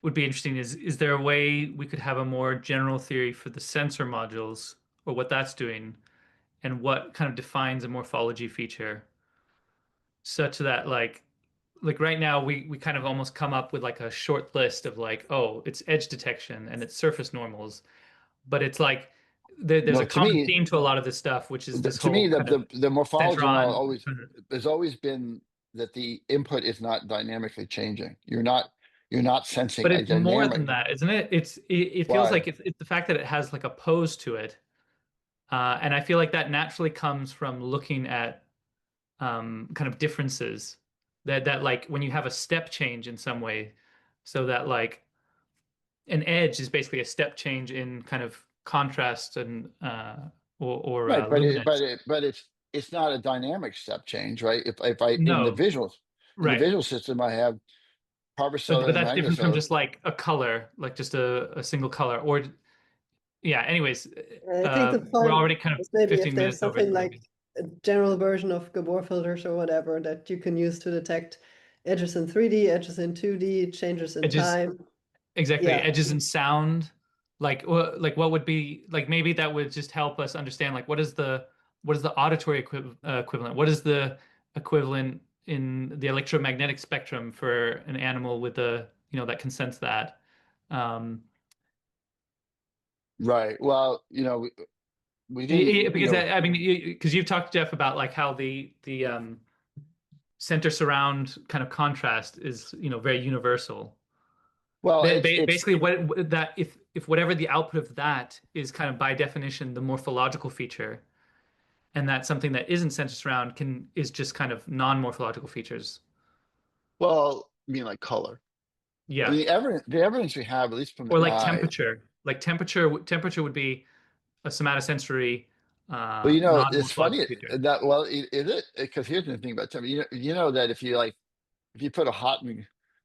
would be interesting is there a way we could have a more general theory for the sensor modules or what that's doing and what kind of defines a morphology feature such that like right now we kind of almost come up with like a short list of like, oh, it's edge detection and it's surface normals, but it's like there's No, a to common me, theme to a lot of this stuff, which is this to me, whole kind of the morphology model centron. always has always been that the input is not dynamically changing. You're not sensing But a it's more dynamic. than that, isn't it? It feels Why? like it's the fact that it has like a pose to it, and I feel like that naturally comes from looking at kind of differences that like when you have a step change in some way, so that like an edge is basically a step change in kind of contrast and or Right, luminance. but it's not a dynamic step change, right? If I No, in the right. visual system I have But Parvisode and that's different from Magnesode. just like a color, like just a single color. Or yeah. Anyways, I think the we're point already kind of is maybe if 15 there's minutes over, something so like maybe a general version of Gabor filters or whatever that you can use to detect edges in 3D, edges in 2D, changes in edges time. exactly Yeah, edges and sound. Like what would be like maybe that would just help us understand like what is the auditory equivalent? What is the equivalent in the electromagnetic spectrum for an animal with a that can sense that? Um, Right. Well, we didn't, because I mean, because you've talked, Jeff, about like how the center surround kind of contrast is very universal. well, it's Basically, what that if whatever the output of that is kind of by definition the morphological feature, and that something that isn't center surround can is just kind of non-morphological features. well, I mean like color. I Yeah, mean, the evidence we have, at least from or the like eye. temperature. Like temperature would be a somatosensory Well, it's non-morphological funny feature. that, well, is it? Because here's the thing about temperature. You know that if you put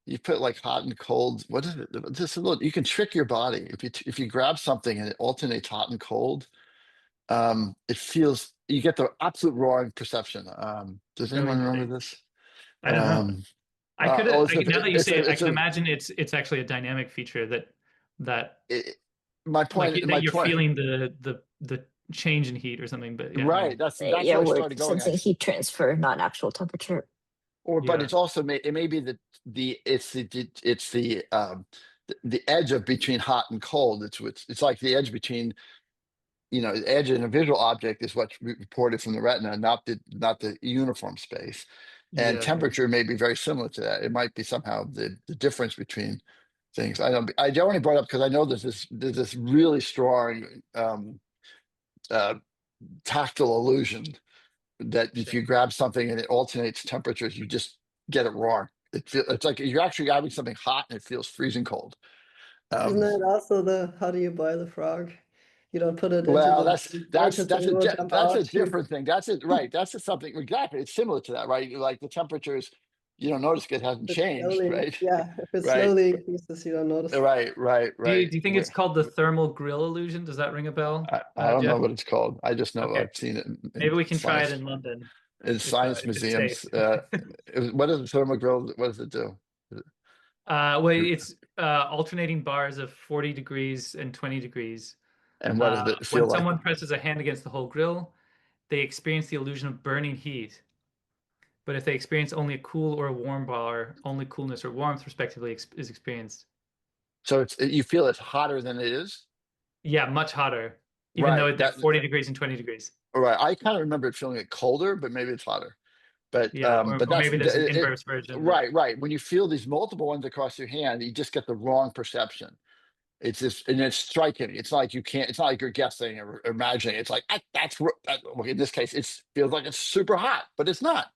you put like hot and cold. What is it? Just a little. You can trick your body if you grab something and it alternates hot and cold. It feels you get the absolute wrong perception. Does Oh, anyone remember interesting. this? I don't know. I could Oh, it's now that you say it, I it's can a imagine it's actually a dynamic feature that it, like my that you're point, feeling the change in heat or something. But yeah, right? That's Yeah, where I we're started going. sensing heat transfer, not actual temperature. But yeah, it's also it may be it's the edge of between hot and cold. It's like the edge between, the edge in a visual object is what's reported from the retina, not the uniform space. And yeah, yeah. temperature may be very similar to that. It might be somehow the difference between things. I only brought up because I know there's this really strong uh, tactile illusion that if Sure. you grab something and it alternates temperatures, you just get it wrong. It's like you're actually grabbing something hot and it feels freezing cold. Isn't Um, that also the how do you boil the frog? You don't put it into well, the bowl because then it will jump that's a out. You different thing. That's it, right? That's just something exactly. It's similar to that, right? Like the temperatures, you don't notice it hasn't if it changed, slowly, right? yeah, if it Right, slowly increases, you don't notice. right. Do you think it's called the thermal grill illusion? Does that ring a bell, I don't know Jeff? what it's called. I just know Okay, I've seen it maybe in we can try it science in London science if it's safe. museums. What does the thermal grill? What does it do? Well, it's alternating bars of 40 degrees and 20 degrees. And what does it feel When like? someone presses a hand against the whole grill, they experience the illusion of burning heat. But if they experience only a cool or a warm bar, only coolness or warmth, respectively, is experienced. So you feel it's hotter than it is. Yeah, much hotter, even Right. though they're 40 degrees and 20 degrees. Right. I kind of remember it feeling it colder, but maybe it's hotter. Yeah, But or that's maybe there's an it. inverse version. Right. When you feel these multiple ones across your hand, you just get the wrong perception. It's just, and it's striking. It's not like you can't. It's not like you're guessing or imagining. It's like well, in this case, it feels like it's super hot, but it's not.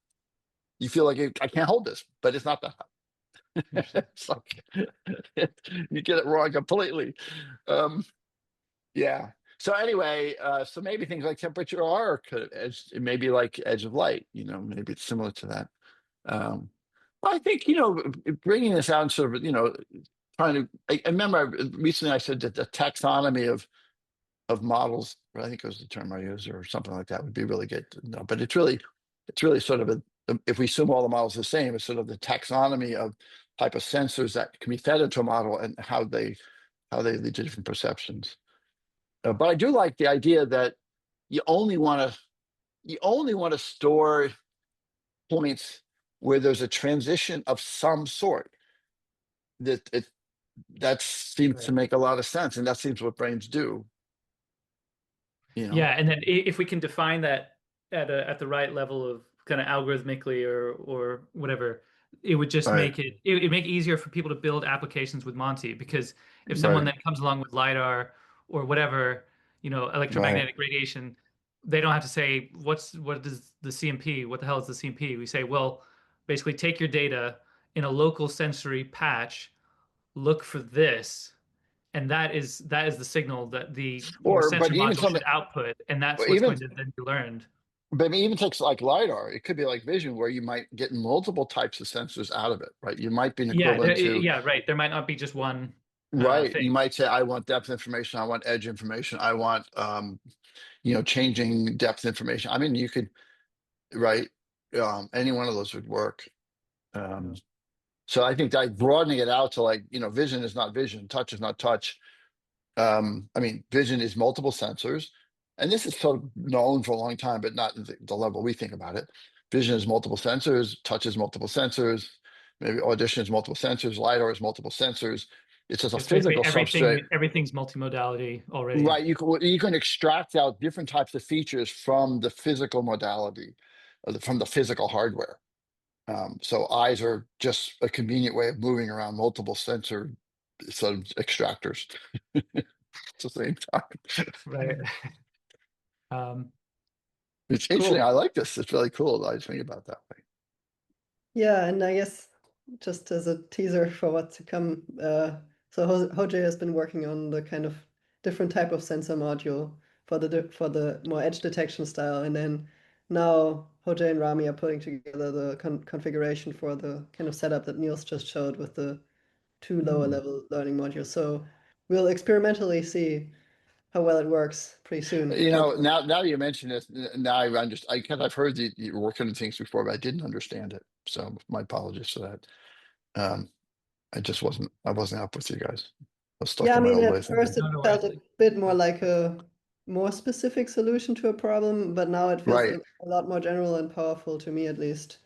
You feel like I can't hold this, but it's not that hot. Interesting. It's like you get it wrong completely. Um, Yeah. So anyway, so maybe things like temperature are it may be like edge of light. Maybe it's similar to that. Um, I think bringing this out and sort of trying to. I remember recently I said that the taxonomy of models, or I think it was the term I used, or something like that, would be really good to know. But it's really sort of if we assume all the models are the same, it's sort of the taxonomy of type of sensors that can be fed into a model and how they lead to different perceptions. But I do like the idea that you only want to store points where there's a transition of some sort. That seems to Right. make a lot of sense, and that seems what brains do. Yeah, and then if we can define that at the right level of kind of algorithmically or whatever, it would just Right, it'd make it easier for people to build applications with Monty because if someone right, then comes along with LiDAR or whatever, right. electromagnetic radiation, they don't have to say what is the CMP, what the hell is the CMP? We say, well, basically take your data in a local sensory patch, look for this, and that is the signal that the But sensor even module something, should output, and that's what's even going to then be learned. but even takes like lidar. It could be like vision, where you might get multiple types of sensors out of it. Right, you might be an Yeah, equivalent to. yeah, right. There might not be just one Right, thing. you might say, I want depth information, I want edge information, I want changing depth information. I mean, you could. Right. Any one of those would work. Um, Yeah. so I think that broadening it out to like, vision is not vision, touch is not touch. I mean, vision is multiple sensors, and this is sort of known for a long time, but not at the level we think about it. Vision is multiple sensors, touch is multiple sensors, maybe audition is multiple sensors, LiDAR is multiple sensors. It's just a It's basically physical substrate. everything's multimodality already. Right, you can extract out different types of features from the physical modality, from the physical hardware. So eyes are just a convenient way of moving around multiple sensor sort of extractors at the same time. Right. Um, It's interesting. cool. I like this. It's really cool. I just think about that way. Yeah, and I guess just as a teaser for what's to come, so Jose has been working on the kind of different type of sensor module for the more edge detection style, and then now Jose and Rami are putting together the configuration for the kind of setup that Niels just showed with the two lower level learning modules. So we'll experimentally see how well it works pretty soon. You know, hopefully. now you mention this, now I understand. I've heard that you're working on things before, but I didn't understand it. So my apologies for that. Um, I wasn't up with you guys. I was stuck Yeah, I in my mean, old way at of thinking. first it No, no felt worries. a bit more like a more specific solution to a problem, but now it feels Right, a lot more general and powerful to me at least.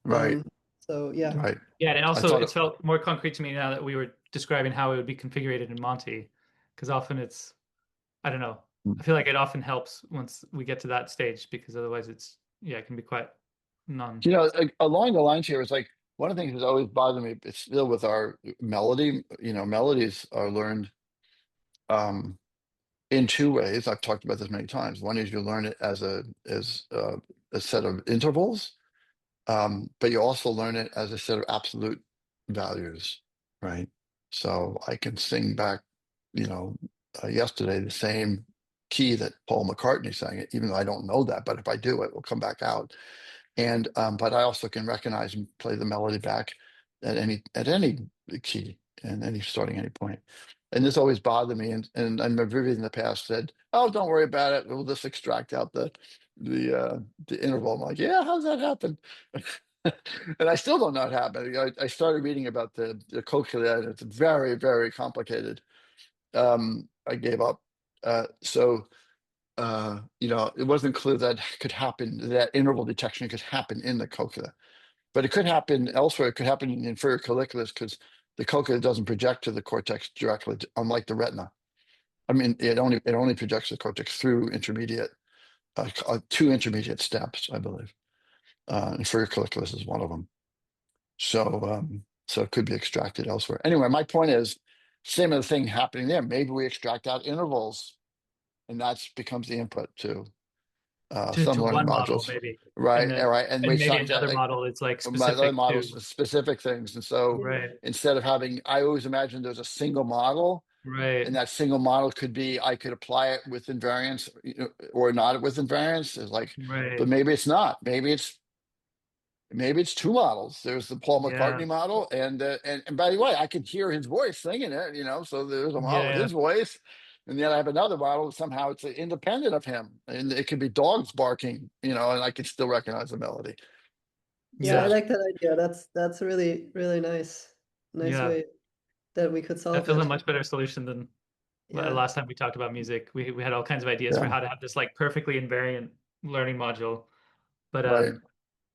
right, So yeah. right. Yeah, and I also thought it's felt more concrete to me now that we were describing how it would be configured in Monty, because often it's, I don't know. I feel like it often helps once we get to that stage because otherwise it's, yeah, it can be quite non. you know, along the lines here, it's like one of the things that's always bothered me. It's still with our melody. You know, melodies are learned um, in two ways. I've talked about this many times. One is you learn it as a set of intervals, but you also learn it as a set of absolute values, right? So I can sing back, you know, yesterday the same key that Paul McCartney sang it, even though I don't know that. But if I do, it will come back out. And but I also can recognize and play the melody back at any key and any starting any point. And this always bothered me. And I remember Vivian in the past said, "Oh, don't worry about it. We'll just extract out the interval." I'm like, "Yeah, how's that happen?" And I still don't know how it happened. I started reading about the cochlea, and it's very, very complicated. I gave up. So you know, it wasn't clear that could happen, that interval detection could happen in the cochlea, but it could happen elsewhere. It could happen in the inferior colliculus because the cochlea doesn't project to the cortex directly, unlike the retina. I mean, it only projects the cortex through intermediate, two intermediate steps, I believe. Inferior colliculus is one of them. So it could be extracted elsewhere. Anyway, my point is, same other thing happening there. Maybe we extract out intervals, and that becomes the input to some To learning one model modules, maybe, and right? then All right, and we and maybe shot that another model is like my other specific models to, specific things, and so right, instead of having, I always imagined there's a single model, right, and that single model could be, I could apply it with invariance, you know, or not with invariance. It's like, right, but maybe it's not. Maybe it's two models. There's the Paul yeah, McCartney model, and by the way, I could hear his voice singing it, you know. So there's a model of yeah, his voice, and then I have another model. Somehow it's independent of him, and it could be dogs barking, you know, and I could still recognize the melody. Yeah, I yeah, So like that idea. That's really, really nice. Nice yeah. way that we could That solve feels a it. much better solution than Yeah. last time we talked about music. We had all kinds of ideas for yeah, how to have this like perfectly invariant learning module, but right.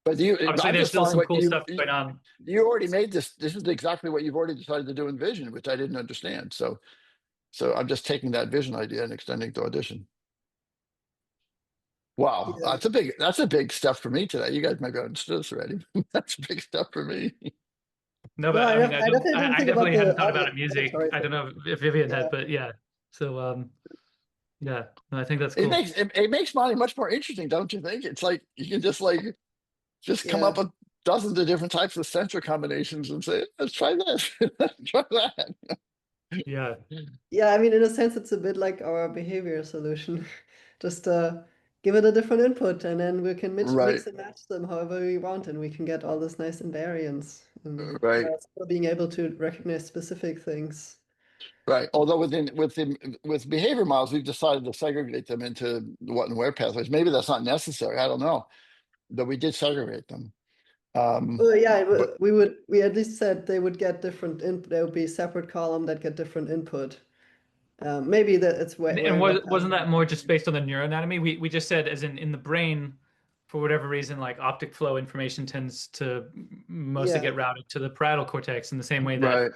But obviously I'm there's just still following some what cool stuff going on. you already made this. This is exactly what you've already decided to do in Vision, which I didn't understand. So I'm just taking that Vision idea and extending to Audition. Wow, Yeah. that's a big step for me today. You guys maybe understood this already. That's a big step for me. No, No, but I mean, I definitely didn't I think about definitely the hadn't thought about it music. auditory I thing. don't know if Vivian Yeah. had, but yeah. So yeah, no, I think that's It cool. makes it makes Monty much more interesting, don't you think? It's like you can just come Yeah. up with dozens of different types of sensor combinations and say, let's try this, let's try that. Yeah, Yeah, I mean, in a sense, it's a bit like our behavior solution. Just give it a different input, and then we can Right, mix and match them however we want, and we can get all this nice invariance. And right, while still being able to recognize specific things. right. Although with behavior models, we've decided to segregate them into what and where pathways. Maybe that's not necessary. I don't know. But we did segregate them. Well, yeah, But we at least said they would get different input. There would be a separate column that get different input. Maybe that it's and where what wasn't that more just based on the neuroanatomy? We just said as in the brain, for whatever reason, like optic flow information tends to mostly yeah, get routed to the parietal cortex in the same way that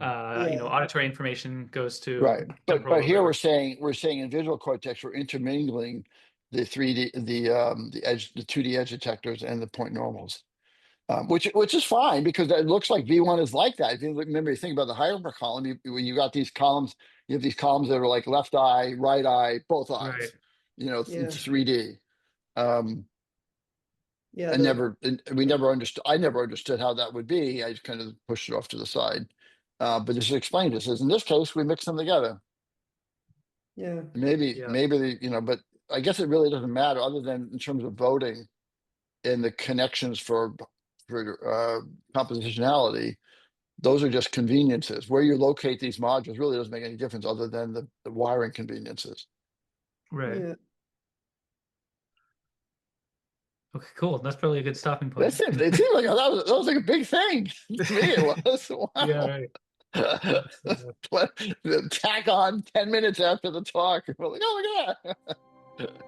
right, yeah, auditory information goes to right. temporal But or here whatever. we're saying in visual cortex we're intermingling the 3D the 2D edge detectors and the point normals. Which is fine because it looks like V1 is like that. If you remember, you think about the hierarchical column, you got these columns, you have these columns that are like left eye, right eye, both Right. eyes, you know, in yeah, 3D. Um, yeah. we never understood, I never understood how that would be. I just kind of pushed it off to the side. But this explained it. Says in this case, we mix them together. Yeah. Yeah. Maybe, you know, but I guess it really doesn't matter other than in terms of voting and the connections for compositionality. Those are just conveniences. Where you locate these modules really doesn't make any difference other than the wiring conveniences. Right. Yeah. Okay, cool. That's probably a good stopping point. It seemed like that was like a big thing. To me, it was. Yeah, Wow. right. That's, Tack on 10 minutes after the talk. We're like, oh my God.